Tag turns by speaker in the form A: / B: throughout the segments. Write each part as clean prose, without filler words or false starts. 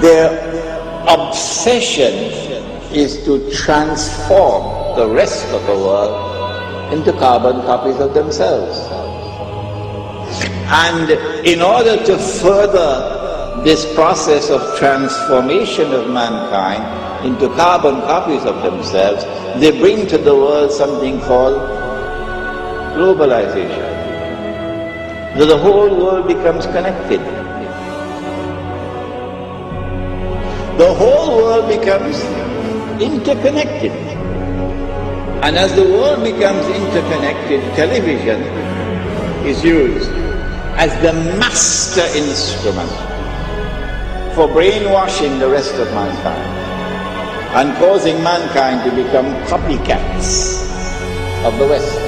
A: Their obsession is to transform the rest of the world into carbon copies of themselves. And in order to further this process of transformation of mankind into carbon copies of themselves, they bring to the world something called globalization. So the whole world becomes connected. The whole world becomes interconnected. And as the world becomes interconnected, television is used as the master instrument for brainwashing the rest of mankind and causing mankind to become copycats of the West.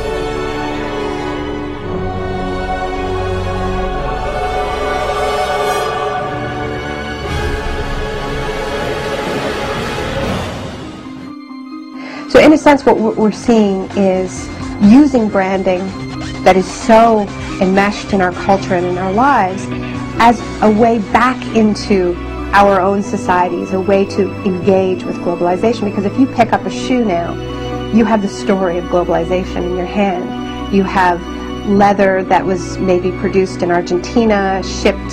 B: So in a sense, what we're seeing is using branding that is so enmeshed in our culture and in our lives as a way back into our own societies, a way to engage with globalization. Because if you pick up a shoe now, you have the story of globalization in your hand. You have leather that was maybe produced in Argentina, shipped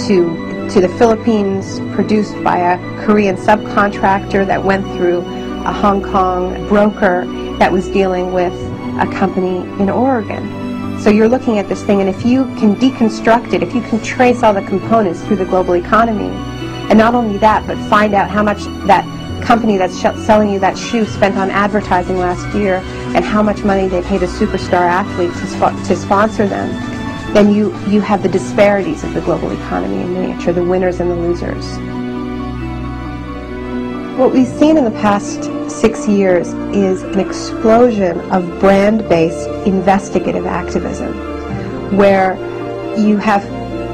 B: to the Philippines, produced by a Korean subcontractor that went through a Hong Kong broker that was dealing with a company in Oregon. So you're looking at this thing, and if you can deconstruct it, if you can trace all the components through the global economy, and not only that, but find out how much that company that's selling you that shoe spent on advertising last year and how much money they paid a superstar athlete to sponsor them, then you have the disparities of the global economy in miniature, the winners and the losers. What we've seen in the past 6 years is an explosion of brand-based investigative activism, where you have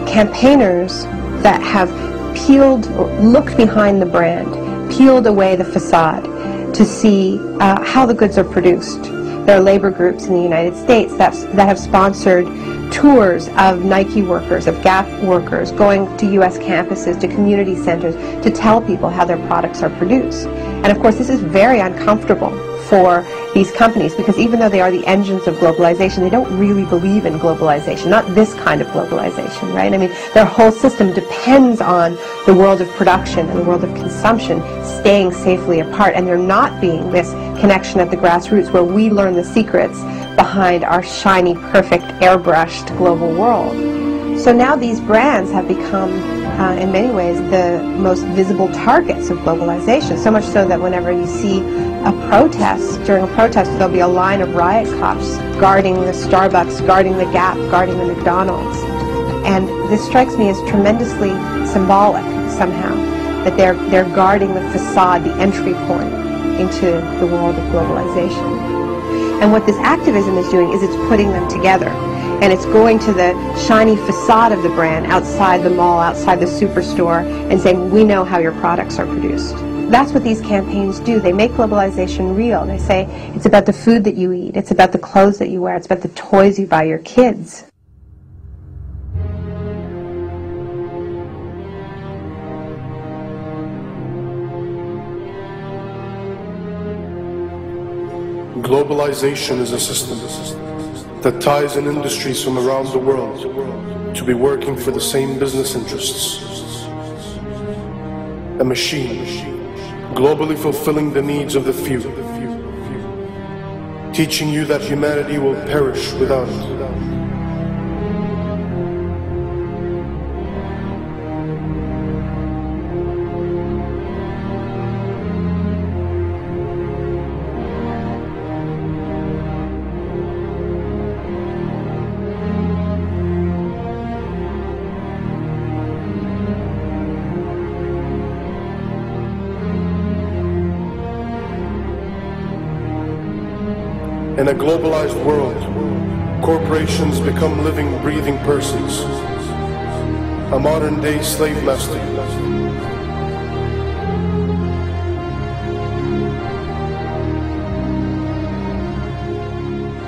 B: campaigners that have peeled or looked behind the brand, peeled away the facade to see how the goods are produced. There are labor groups in the United States that have sponsored tours of Nike workers, of Gap workers, going to U.S. campuses, to community centers, to tell people how their products are produced. And of course, this is very uncomfortable for these companies, because even though they are the engines of globalization, they don't really believe in globalization, not this kind of globalization, right? I mean, their whole system depends on the world of production and the world of consumption staying safely apart, and there not being this connection at the grassroots where we learn the secrets behind our shiny, perfect, airbrushed global world. So now these brands have become, in many ways, the most visible targets of globalization, so much so that whenever you see a protest, during a protest, there'll be a line of riot cops guarding the Starbucks, guarding the Gap, guarding the McDonald's. And this strikes me as tremendously symbolic, somehow, that they're guarding the facade, the entry point into the world of globalization. And what this activism is doing is it's putting them together. And it's going to the shiny facade of the brand outside the mall, outside the superstore, and saying, we know how your products are produced. That's what these campaigns do. They make globalization real. They say, it's about the food that you eat, it's about the clothes that you wear, it's about the toys you buy your kids.
C: Globalization is a system that ties in industries from around the world to be working for the same business interests. A machine, globally fulfilling the needs of the few, teaching you that humanity will perish without it. In a globalized world, corporations become living, breathing persons, a modern-day slave master.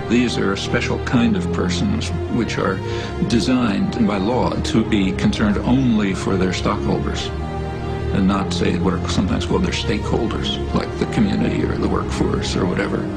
D: These are a special kind of persons which are designed by law to be concerned only for their stockholders. and not say what are sometimes called their stakeholders, like the community or the workforce or whatever.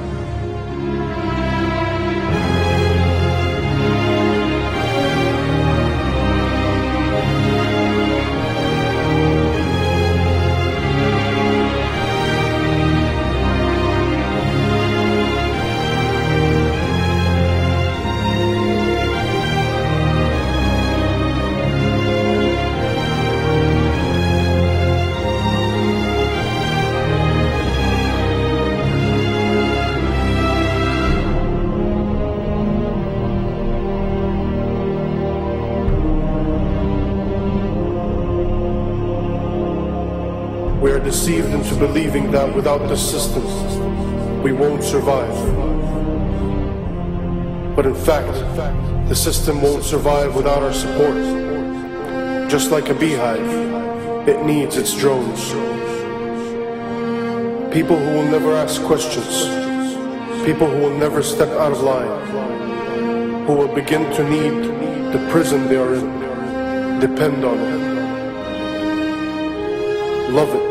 C: We are deceived into believing that without this system, we won't survive. But in fact, the system won't survive without our support. Just like a beehive, it needs its drones. People who will never ask questions, people who will never step out of line, who will begin to need the prison they are in, depend on it, love it.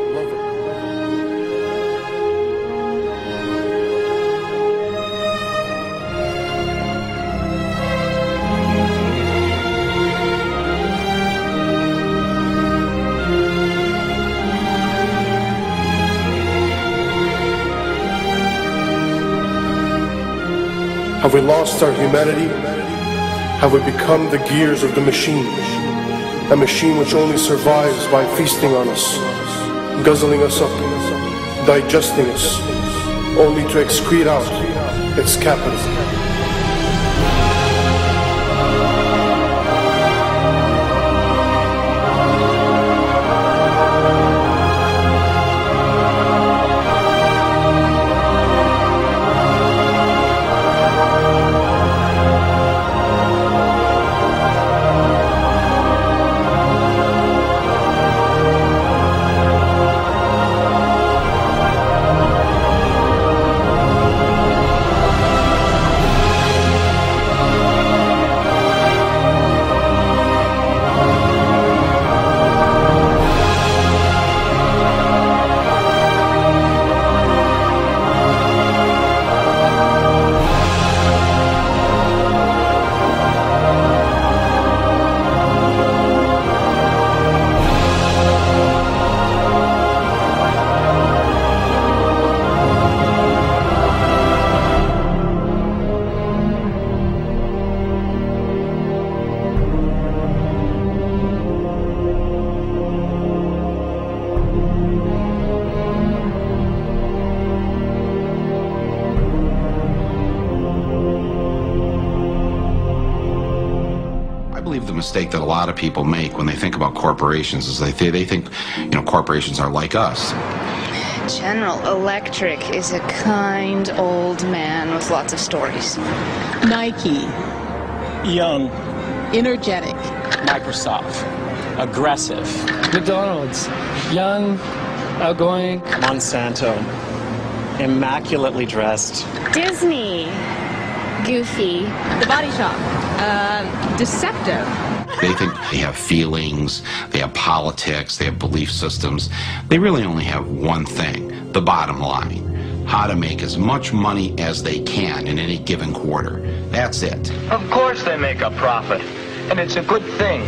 C: Have we lost our humanity? Have we become the gears of the machine? A machine which only survives by feasting on us, guzzling us up, digesting us, only to excrete out its capital.
E: The mistake that a lot of people make when they think about corporations is they think, corporations are like us.
F: General Electric is a kind old man with lots of stories.
G: Nike.
H: Young.
G: Energetic.
H: Microsoft. Aggressive.
I: McDonald's. Young. Outgoing.
H: Monsanto. Immaculately dressed.
F: Disney. Goofy.
G: The Body Shop. Deceptive.
E: They think they have feelings, they have politics, they have belief systems. They really only have one thing, the bottom line. How to make as much money as they can in any given quarter. That's it.
J: Of course they make a profit, and it's a good thing.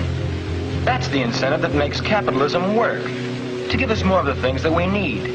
J: That's the incentive that makes capitalism work, to give us more of the things that we need.